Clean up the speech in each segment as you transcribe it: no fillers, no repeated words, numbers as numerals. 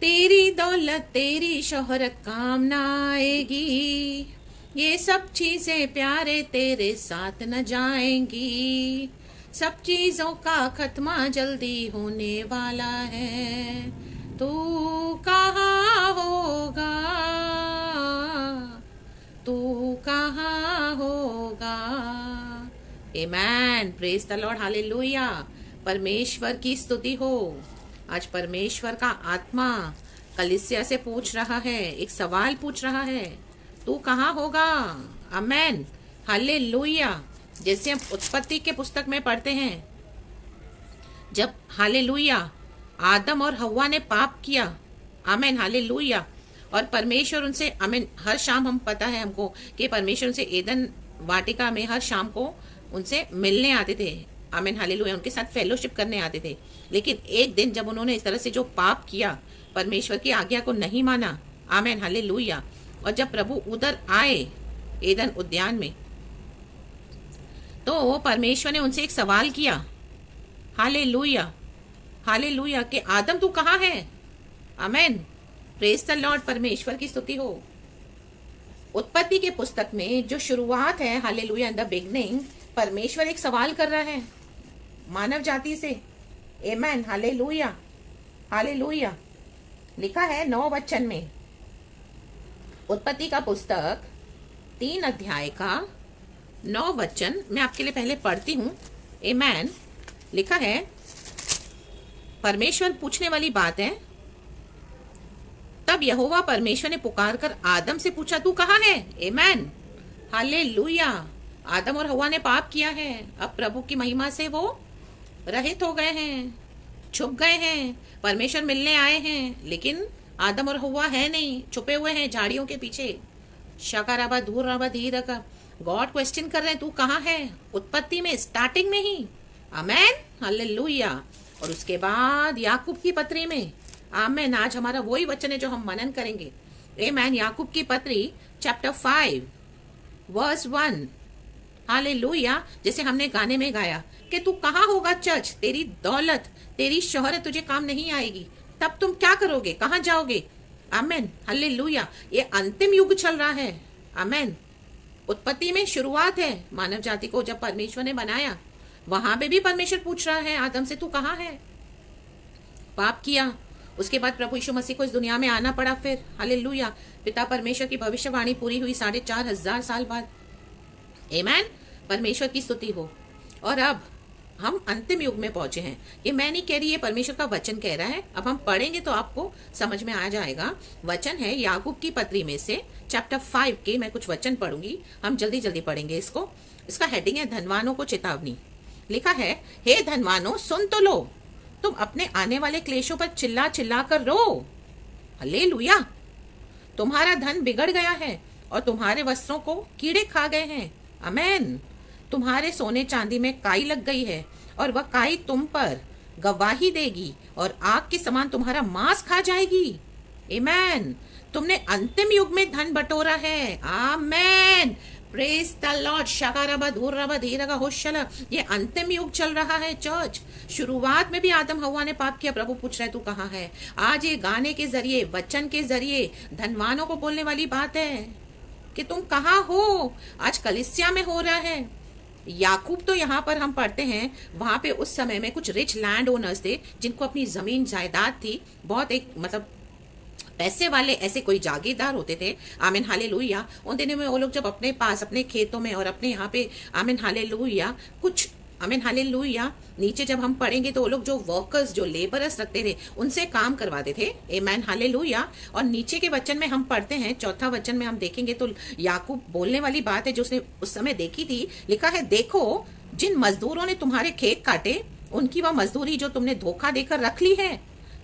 तेरी दौलत तेरी शोहरत काम ना आएगी, ये सब चीजें प्यारे तेरे साथ न जाएंगी, सब चीजों का खत्मा जल्दी होने वाला है, तू कहाँ होगा, तू कहाँ होगा। आमेन, प्रेज द लॉर्ड, हालेलुया। परमेश्वर की स्तुति हो। आज परमेश्वर का आत्मा कलीसिया से पूछ रहा है, एक सवाल पूछ रहा है, तू कहाँ होगा। आमेन, हालेलुया। जैसे हम उत्पत्ति के पुस्तक में पढ़ते हैं, जब हालेलुया आदम और हव्वा ने पाप किया, आमेन, हालेलुया, और परमेश्वर उनसे, आमेन, हर शाम हम पता है हमको कि परमेश्वर उनसे एदन वाटिका में हर शाम को उनसे मिलने आते थे, आमेन, हालेलुया, उनके साथ फेलोशिप करने आते थे। लेकिन एक दिन जब उन्होंने इस तरह से जो पाप किया, परमेश्वर की आज्ञा को नहीं माना, आमेन, हालेलुया, और जब प्रभु उधर आए एदन उद्यान में, तो परमेश्वर ने उनसे एक सवाल किया, हालेलुया, हालेलुया, कि आदम तू कहाँ है। आमेन, प्रेज द लॉर्ड, परमेश्वर की स्तुति हो। उत्पत्ति के पुस्तक में जो शुरुआत है, हालेलुया, इन द बिगनिंग, परमेश्वर एक सवाल कर रहा है मानव जाति से। आमेन, हालेलुया, हालेलुया। लिखा है 9 वचन में, उत्पत्ति का पुस्तक 3 अध्याय का 9 वचन मैं आपके लिए पहले पढ़ती हूँ। आमेन, लिखा है, परमेश्वर पूछने वाली बात है, तब यहोवा परमेश्वर ने पुकार कर आदम से पूछा, तू कहाँ है। आमेन, हालेलुया। आदम और हव्वा ने पाप किया है, अब प्रभु की महिमा से वो रहित हो गए हैं, छुप गए हैं, परमेश्वर मिलने आए हैं, लेकिन आदम और हव्वा है नहीं, छुपे हुए हैं झाड़ियों के पीछे। शकाराबा दूर रबा धीर का गॉड क्वेश्चन कर रहे हैं, तू कहाँ है। उत्पत्ति में स्टार्टिंग में ही, आमेन, हालेलुया। और उसके बाद याकूब की पत्री में, आमेन, आज हमारा वही वचन है जो हम मनन करेंगे। आमेन, याकूब की पत्री चैप्टर 5 वर्स 1, हालेलुया। जैसे हमने गाने में गाया कि तू कहाँ होगा चर्च, तेरी दौलत तेरी शोहरत तुझे काम नहीं आएगी, तब तुम क्या करोगे, कहाँ जाओगे। आमेन, हालेलुया। ये अंतिम युग चल रहा है। आमेन, उत्पत्ति में शुरुआत है मानव जाति को जब परमेश्वर ने बनाया, वहां पे भी परमेश्वर पूछ रहा है आदम से, तू कहाँ है। पाप किया, उसके बाद प्रभु यीशु मसीह को इस दुनिया में आना पड़ा, फिर हालेलुया, पिता परमेश्वर की भविष्यवाणी पूरी हुई 4,500 साल बाद। आमेन, परमेश्वर की स्तुति हो। और अब हम अंतिम युग में पहुंचे हैं। ये मैं नहीं कह रही, ये परमेश्वर का वचन कह रहा है। अब हम पढ़ेंगे तो आपको समझ में आ जाएगा। वचन है याकूब की पत्री में से चैप्टर 5 के, मैं कुछ वचन पढ़ूंगी, हम जल्दी जल्दी पढ़ेंगे इसको। इसका हेडिंग है धनवानों को चेतावनी। लिखा है, हे धनवानों सुन तो लो, तुम अपने आने वाले क्लेशों पर चिल्ला चिल्ला कर रो। हालेलुया। तुम्हारा धन बिगड़ गया है और तुम्हारे वस्त्रों को कीड़े खा गए हैं। आमेन, तुम्हारे सोने चांदी में काई लग गई है और वह काई तुम पर गवाही देगी और आग के समान तुम्हारा मांस खा जाएगी। आमेन, तुमने अंतिम युग में धन बटोरा है। आमेन, प्रेज द लॉर्ड। शकाराबा धूर रबा धीरगा होशला। ये अंतिम युग चल रहा है चर्च। शुरुआत में भी आदम हव्वा ने पाप किया, प्रभु पूछ रहे तू कहाँ है। आज ये गाने के जरिए, वचन के जरिए धनवानों को बोलने वाली बात है कि तुम कहाँ हो। आज कलीसिया में हो रहा है। याकूब तो यहाँ पर हम पढ़ते हैं, वहां पे उस समय में कुछ रिच लैंड ओनर्स थे जिनको अपनी जमीन जायदाद थी, बहुत एक मतलब पैसे वाले ऐसे कोई जागीरदार होते थे। आमीन, हालेलुया। उन दिनों में वो लोग जब अपने पास अपने खेतों में और अपने यहाँ पे, आमीन, हालेलुया, कुछ, आमीन, हालेलुया, नीचे जब हम पढ़ेंगे तो वो लोग जो वर्कर्स, जो लेबरर्स रखते थे, उनसे काम करवाते थे। आमीन, हालेलुया। और नीचे के वचन में हम पढ़ते हैं, 4था वचन में हम देखेंगे तो याकूब बोलने वाली बात है जो उसने उस समय देखी थी। लिखा है, देखो जिन मजदूरों ने तुम्हारे खेत काटे, उनकी वह मजदूरी जो तुमने धोखा देकर रख ली है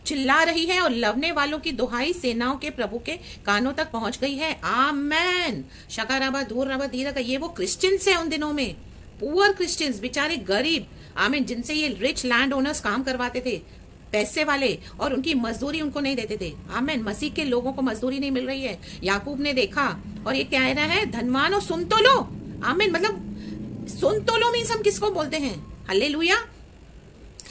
चिल्ला रही है और लवने वालों की दुहाई सेनाओं के प्रभु के कानों तक पहुंच गई है। आमेन, शकाराबा धूर रबा धीरा का। ये वो क्रिश्चियंस है उन दिनों में, पुअर क्रिश्चियंस, बेचारे गरीब, आमीन, जिनसे ये रिच लैंड ओनर्स काम करवाते थे, पैसे वाले, और उनकी मजदूरी उनको नहीं देते थे। आमीन, मसीह के लोगों को मजदूरी नहीं मिल रही है। याकूब ने देखा और ये कह रहा है, धनवानों सुन तो लो। आमीन, मतलब सुन तो लो मीन्स हम किसको बोलते हैं। हालेलुया।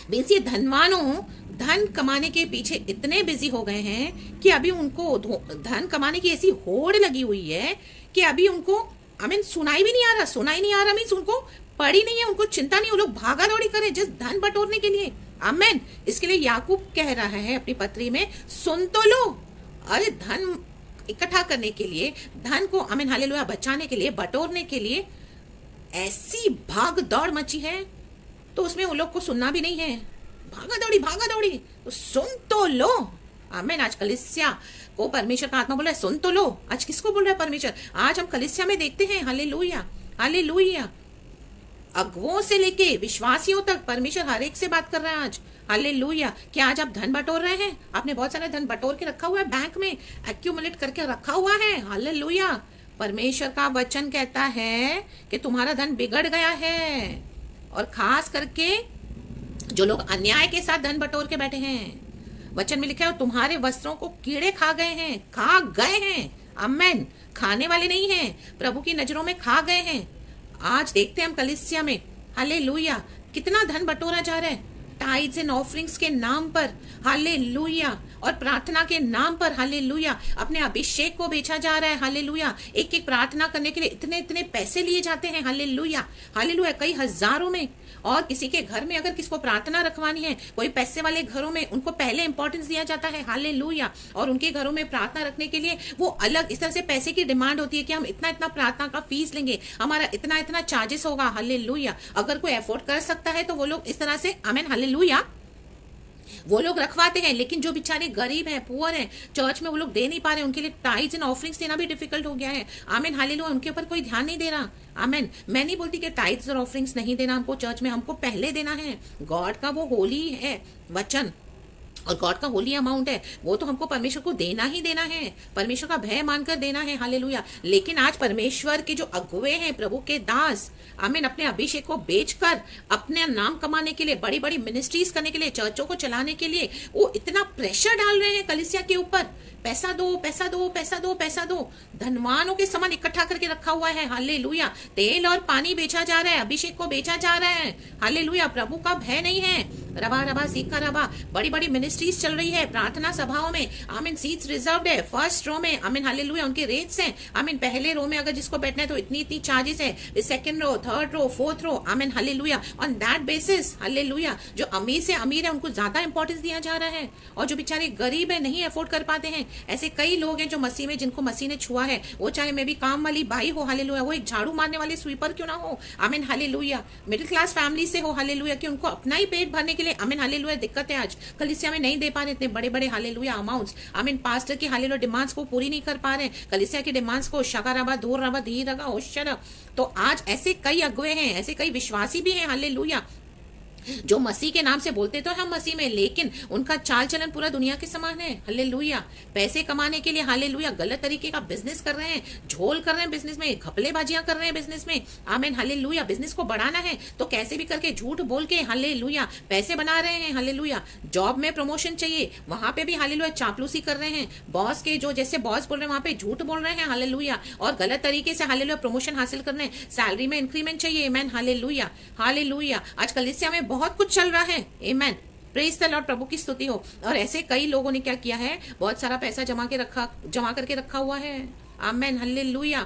मीन्स ये धनवानों धन कमाने के पीछे इतने बिजी हो गए हैं कि अभी उनको धन कमाने की ऐसी होड़ लगी हुई है कि अभी उनको सुनाई भी नहीं आ रहा, सुनाई नहीं आ रहा मीन्स उनको पड़ी नहीं है, उनको चिंता नहीं, वो लोग भागा दौड़ी करें जिस धन बटोरने के लिए। आमेन। इसके लिए याकूब कह रहा है अपनी पत्री में, सुन तो लो। अरे धन इकट्ठा करने के लिए, धन को आमीन हालेलुया बचाने के लिए, बटोरने के लिए ऐसी भाग दौड़ मची है, तो उसमें उन लोग को सुनना भी नहीं है। भागा दौड़ी, तो सुन तो लो। आमीन। आज कलीसिया को परमेश्वर का आत्मा बोला है, सुन तो लो। आज किसको बोल रहा है परमेश्वर? आज हम कलीसिया में देखते हैं, हालेलुया हालेलुया, अगुओं से लेके विश्वासियों तक परमेश्वर हर एक से बात कर रहा है आज। हालेलुया। क्या आज आप धन बटोर रहे हैं? आपने बहुत सारा धन बटोर के रखा हुआ है, बैंक में एक्यूमुलेट करके रखा हुआ है। हालेलुया। परमेश्वर का वचन कहता है कि तुम्हारा धन बिगड़ गया है, और खास करके जो लोग अन्याय के साथ धन बटोर के बैठे हैं, वचन में लिखा है तुम्हारे वस्त्रों को कीड़े खा गए हैं। आमेन। खाने वाले नहीं हैं, प्रभु की नजरों में खा गए हैं। आज देखते हैं हम कलीसिया में, हालेलुया, कितना धन बटोरा जा रहा है टाइड्स एंड ऑफरिंग्स के नाम पर, हालेलुया, और प्रार्थना के नाम पर, हालेलुया, अपने अभिषेक को बेचा जा रहा है। हालेलुया। एक एक प्रार्थना करने के लिए इतने इतने पैसे लिए जाते हैं। हालेलुया हालेलुया, कई हजारों में। और किसी के घर में अगर किसको प्रार्थना रखवानी है, कोई पैसे वाले घरों में उनको पहले इंपॉर्टेंस दिया जाता है। हालेलुया। और उनके घरों में प्रार्थना रखने के लिए वो अलग इस तरह से पैसे की डिमांड होती है कि हम इतना इतना प्रार्थना का फीस लेंगे, हमारा इतना इतना चार्जेस होगा। हालेलुया। अगर कोई अफोर्ड कर सकता है तो वो लोग इस तरह से, आमीन हालेलुया, वो लोग रखवाते हैं। लेकिन जो बेचारे गरीब हैं, पुअर हैं, चर्च में वो लोग दे नहीं पा रहे, उनके लिए टाइड्स एंड ऑफरिंग्स देना भी डिफिकल्ट हो गया है। आमीन हालेलुया। उनके ऊपर कोई ध्यान नहीं दे रहा। आमीन। मैं नहीं बोलती कि टाइड्स और ऑफरिंग्स नहीं देना हमको चर्च में, हमको पहले देना है। गॉड का वो होली है वचन, और गॉड का होली अमाउंट है, वो तो हमको परमेश्वर को देना ही देना है, परमेश्वर का भय मानकर देना है। हालेलुया। लेकिन आज परमेश्वर के जो अगुवे हैं, प्रभु के दास, आमीन, अपने अभिषेक को बेचकर अपने नाम कमाने के लिए, बड़ी बड़ी मिनिस्ट्रीज करने के लिए, चर्चों को चलाने के लिए वो इतना प्रेशर डाल रहे हैं कलीसिया के ऊपर। पैसा दो, पैसा दो, पैसा दो, पैसा दो। धनवानों के समान इकट्ठा करके रखा हुआ है। हालेलुया। तेल और पानी बेचा जा रहा है, अभिषेक को बेचा जा रहा है। हालेलुया। प्रभु का भय नहीं है। रबा रबा सीखा रबा, बड़ी बड़ी मिनिस्ट्रीज चल रही है, प्रार्थना सभाओं में, आमीन, सीट्स रिजर्व्ड है फर्स्ट रो में। आमीन हालेलुया। उनके रेट्स हैं। आमीन। पहले रो में अगर जिसको बैठना है तो इतनी इतनी चार्जेस है, second row, third row, fourth row. Amen hallelujah. On that basis, hallelujah, जो अमीर से अमीर है उनको ज्यादा इंपॉर्टेंस दिया जा रहा है, और जो बेचारे गरीब है, नहीं अफोर्ड कर पाते हैं, ऐसे कई लोग हैं जो मसीह में, जिनको मसीह ने छुआ है, वो चाहे मे भी काम वाली बाई हो, हालेलुया, वो एक झाड़ू मारने वाले स्वीपर क्यों ना हो, आमीन हालेलुया, मिडिल क्लास फैमिली से हो, हालेलुया, कि उनको अपना ही पेट भरने के लिए, आमीन हालेलुया, दिक्कत है। आज कलीसिया में नहीं दे पा रहे इतने बड़े बड़े हालेलुया अमाउंट्स, आमीन, पास्टर की हालेलुया डिमांड्स को पूरी नहीं कर पा रहे, कलीसिया की डिमांड्स को, शकाराबा दूर रबा धीर रगा होशर। तो आज ऐसे कई अगुवे हैं, ऐसे कई विश्वासी भी हैं, हालेलुया, जो मसीह के नाम से बोलते तो हम मसीह में, लेकिन उनका चाल चलन पूरा दुनिया के समान है। हालेलुया। पैसे कमाने के लिए, हालेलुया, गलत तरीके का बिजनेस कर रहे हैं, झोल कर रहे हैं बिजनेस में, घपलेबाजियां कर रहे हैं बिजनेस में। आमीन हालेलुया। बिजनेस को बढ़ाना है तो कैसे भी करके झूठ बोल के, हालेलुया, पैसे बना रहे हैं। हालेलुया। जॉब में प्रमोशन चाहिए, वहां पे भी हालेलुया चापलूसी कर रहे हैं, बॉस के जो जैसे बॉस बोल रहे हैं वहां पे झूठ बोल रहे हैं। हालेलुया। और गलत तरीके से हालेलुया प्रमोशन हासिल कर रहे हैं, सैलरी में इंक्रीमेंट चाहिए। आमीन हालेलुया हालेलुया। आज कलीसिया में बहुत कुछ चल रहा है। आमीन। Praise the Lord. प्रभु की स्तुति हो। और ऐसे कई लोगों ने क्या किया है, बहुत सारा पैसा जमा करके रखा हुआ है। आमीन हालेलुया।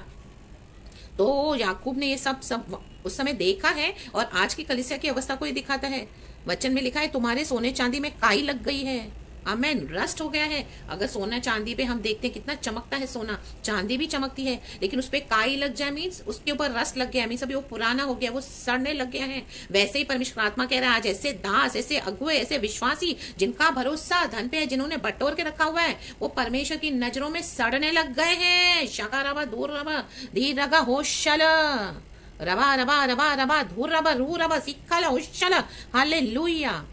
तो याकूब ने ये सब उस समय देखा है, और आज की कलीसिया की अवस्था को ये दिखाता है। वचन में लिखा है तुम्हारे सोने चांदी में काई लग गई है। आमेन। रस्ट हो गया है। अगर सोना चांदी पे हम देखते हैं कितना चमकता है, सोना चांदी भी चमकती है, लेकिन उस पर काई लग जाए मीन्स उसके ऊपर रस्ट लग गया, मीन्स अभी वो पुराना हो गया, वो सड़ने लग गया है। वैसे ही परमेश्वर आत्मा कह रहा है आज ऐसे दास, ऐसे अगुए, ऐसे विश्वासी जिनका भरोसा धन पे है, जिन्होंने बटोर के रखा हुआ है, वो परमेश्वर की नजरों में सड़ने लग गए हैं। शकाराबा दूर रबा धीर रगा होशल रबा रबा रबा रबा धूर रबा रू रबा सिक्खल होशल। हालेलुया।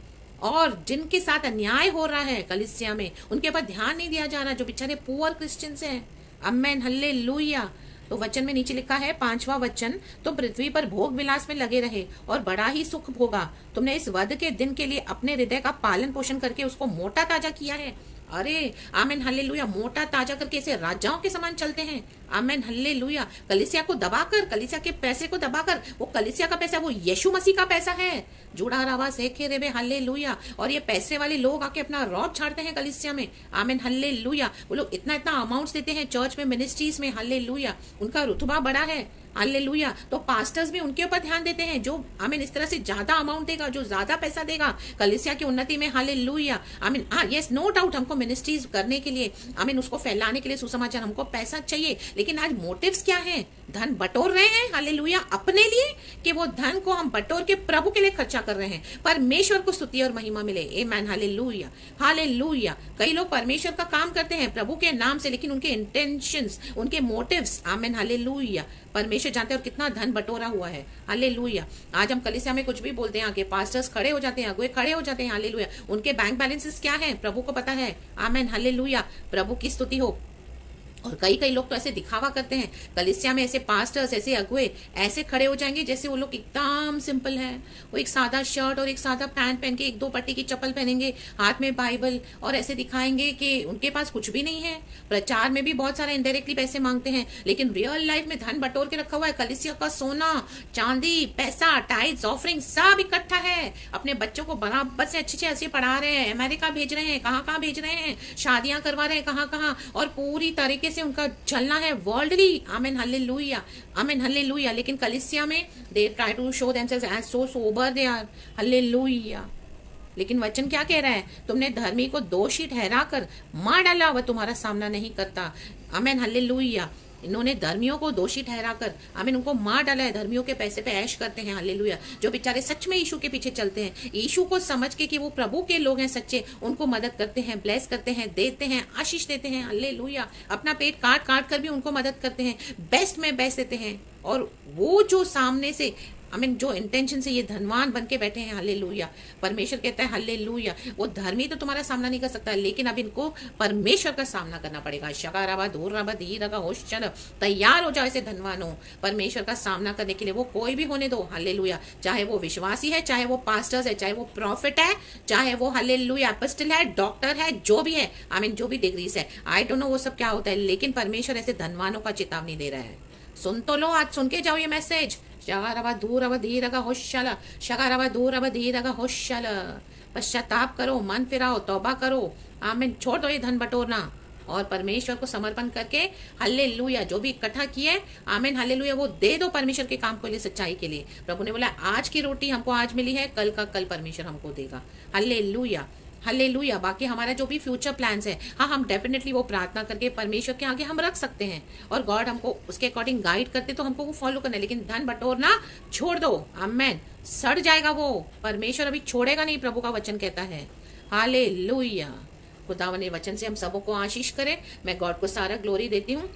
और जिनके साथ अन्याय हो रहा है कलीसिया में, उनके ऊपर ध्यान नहीं दिया जा रहा, जो बेचारे पुअर क्रिश्चियंस हैं। Amen hallelujah. तो वचन में नीचे लिखा है 5वां वचन, तुम पृथ्वी पर भोग विलास में लगे रहे और बड़ा ही सुख भोगा। तुमने इस वध के दिन के लिए अपने हृदय का पालन पोषण करके उसको मोटा ताजा किया है। अरे आमीन हालेलुया। मोटा ताजा करके ऐसे राजाओं के समान चलते हैं। Amen hallelujah. कलीसिया को दबाकर, कलीसिया के पैसे को दबाकर, वो कलीसिया का पैसा, वो यीशु मसीह का पैसा है। जुड़ा रवा से खेरे बे हालेलुया। और ये पैसे वाले लोग आके अपना रौब छाड़ते हैं कलीसिया में। Amen hallelujah. वो लोग इतना इतना अमाउंट देते हैं चर्च में, मिनिस्ट्रीज में। हालेलुया। उनका रुतबा बड़ा है। हालेलुया। तो पास्टर्स भी उनके ऊपर ध्यान देते हैं, जो आमीन इस तरह से ज्यादा अमाउंट देगा, जो ज्यादा पैसा देगा कलीसिया की उन्नति में। हालेलुया। आमीन। हाँ, यस, नो डाउट, हमको मिनिस्ट्रीज करने के लिए, आमीन, उसको फैलाने के लिए, सुसमाचार, हमको पैसा चाहिए। लेकिन आज मोटिव्स क्या है? धन बटोर रहे हैं, हालेलुया, अपने लिए, कि वो धन को हम बटोर के प्रभु के लिए खर्चा कर रहे हैं। परमेश्वर को स्तुति और महिमा मिले। Amen hallelujah. हालेलुया। कई लोग परमेश्वर का काम करते हैं प्रभु के नाम से, लेकिन उनके इंटेंशंस, उनके मोटिव्स, आमेन हालेलुया, परमेश्वर जानते हैं। और कितना धन बटोरा हुआ है। हालेलुया। आज हम कलीसिया में कुछ भी बोलते हैं, आगे पास्टर्स खड़े हो जाते हैं, अगुए खड़े हो जाते हैं। हालेलुया। उनके बैंक बैलेंसेस क्या है प्रभु को पता है। Amen hallelujah. प्रभु की स्तुति हो। और कई कई लोग तो ऐसे दिखावा करते हैं कलीसिया में, ऐसे पास्टर्स, ऐसे अगुए ऐसे खड़े हो जाएंगे जैसे वो लोग एकदम सिंपल है। वो एक सादा शर्ट और एक सादा पैंट पहन के, एक दो पट्टी की चप्पल पहनेंगे, हाथ में बाइबल, और ऐसे दिखाएंगे कि उनके पास कुछ भी नहीं है। प्रचार में भी बहुत सारा इनडायरेक्टली पैसे मांगते हैं, लेकिन रियल लाइफ में धन बटोर के रखा हुआ है। कलीसिया का सोना चांदी, पैसा, टाइट्स, ऑफरिंग सब इकट्ठा है। अपने बच्चों को बराबर से अच्छे अच्छे पढ़ा रहे हैं, अमेरिका भेज रहे हैं, कहाँ कहाँ भेज रहे हैं, शादियां करवा रहे हैं कहाँ कहाँ, और पूरी तरीके से उनका चलना है worldly. Amen hallelujah. Amen hallelujah. लेकिन कलीसिया में they try to show themselves as so sober they are. Hallelujah. लेकिन वचन क्या कह रहा है? तुमने धर्मी को दोषी ठहरा कर मार डाला, वह तुम्हारा सामना नहीं करता। Amen hallelujah. इन्होंने धर्मियों को दोषी ठहराकर, आमीन, उनको मार डाला है। धर्मियों के पैसे पे ऐश करते हैं। हालेलुया। जो बेचारे सच में यीशु के पीछे चलते हैं, यीशु को समझ के कि वो प्रभु के लोग हैं सच्चे, उनको मदद करते हैं, ब्लेस करते हैं, देते हैं, आशीष देते हैं। हालेलुया। अपना पेट काट काट कर भी उनको मदद करते हैं, बेस्ट में बेस्ट देते हैं। और वो जो सामने से, आमीन, जो इंटेंशन से ये धनवान बन के बैठे हैं, हालेलुया, परमेश्वर कहता है हालेलुया, वो धर्मी तो तुम्हारा सामना नहीं कर सकता, लेकिन अब इनको परमेश्वर का सामना करना पड़ेगा। शकाराबा धूराबा धीरगा होश, चल तैयार हो जाओ ऐसे धनवानों, परमेश्वर का सामना करने के लिए। वो कोई भी होने दो। हालेलुया। चाहे वो विश्वासी है, चाहे वो पास्टर्स है, चाहे वो प्रॉफिट है, चाहे वो हालेलुया एपोस्टल है, डॉक्टर है, जो भी है, आमीन, जो भी डिग्रीज है, आई डोंट नो वो सब क्या होता है, लेकिन परमेश्वर ऐसे धनवानों का चेतावनी दे रहा है। सुन तो लो, आज सुन के जाओ ये मैसेज। शगारवा दूर अब धीरगा होशला, शगारवा दूर अब धीरगा होशला। पश्चाताप करो, मन फिराओ, तौबा करो। आमीन। छोड़ दो ये धन बटोरना और परमेश्वर को समर्पण करके, हालेलुया, जो भी इकट्ठा किए, आमीन हालेलुया, वो दे दो परमेश्वर के काम के लिए, सच्चाई के लिए। प्रभु ने बोला आज की रोटी हमको आज मिली है, कल का कल परमेश्वर हमको देगा। हालेलुया। हालेलुया। बाकी हमारा जो भी फ्यूचर प्लान्स है, हाँ, हम डेफिनेटली वो प्रार्थना करके परमेश्वर के आगे हम रख सकते हैं, और गॉड हमको उसके अकॉर्डिंग गाइड करते तो हमको वो फॉलो करना है। लेकिन धन बटोरना छोड़ दो। आमेन। सड़ जाएगा वो। परमेश्वर अभी छोड़ेगा नहीं, प्रभु का वचन कहता है। हालेलुया। खुदावन के वचन से हम सबों को आशीष करें। मैं गॉड को सारा ग्लोरी देती हूँ।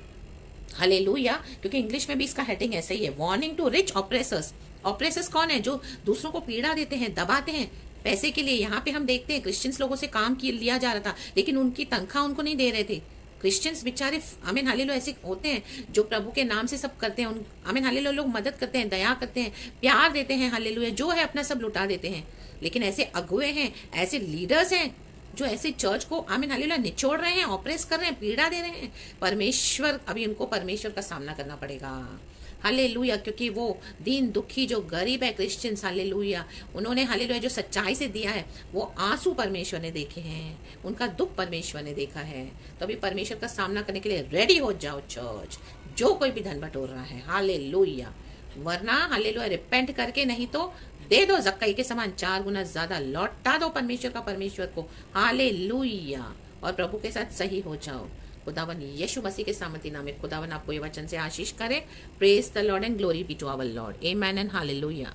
हालेलुया। क्योंकि इंग्लिश में भी इसका हेडिंग ऐसा ही है, warning to rich oppressors. Oppressors कौन है? जो दूसरों को पीड़ा देते हैं, दबाते हैं पैसे के लिए। यहाँ पे हम देखते हैं क्रिश्चियंस लोगों से काम लिया जा रहा था, लेकिन उनकी तनख्वाह उनको नहीं दे रहे थे। क्रिश्चियंस बेचारे, आमीन हालेलुया, ऐसे होते हैं जो प्रभु के नाम से सब करते हैं। उन, आमीन हालेलुया, लोग मदद करते हैं, दया करते हैं, प्यार देते हैं, हालेलुया, जो है अपना सब लुटा देते हैं। लेकिन ऐसे अगुए हैं, ऐसे लीडर्स हैं जो ऐसे चर्च को, आमीन हालेलुया, निचोड़ रहे हैं, ऑपरेस कर रहे हैं, पीड़ा दे रहे हैं। परमेश्वर, अभी उनको परमेश्वर का सामना करना पड़ेगा। हालेलुया। क्योंकि वो दीन दुखी जो गरीब है क्रिश्चियंस, हालेलुया, उन्होंने हालेलुया जो सच्चाई से दिया है, वो आंसू परमेश्वर ने देखे हैं, उनका दुख परमेश्वर ने देखा है। तो अभी परमेश्वर का सामना करने के लिए रेडी हो जाओ चर्च, जो कोई भी धन बटोर रहा है। हालेलुया। वरना हालेलुया रिपेंट करके, नहीं तो दे दो जक्कई के समान 4 गुना ज्यादा, लौटा दो परमेश्वर का परमेश्वर को। हालेलुया। और प्रभु के साथ सही हो जाओ। खुदावन यीशु मसीह के सामर्थी नाम में खुदावन आपको ये वचन से आशीष करे। Praise the Lord and glory be to our Lord. Amen and hallelujah.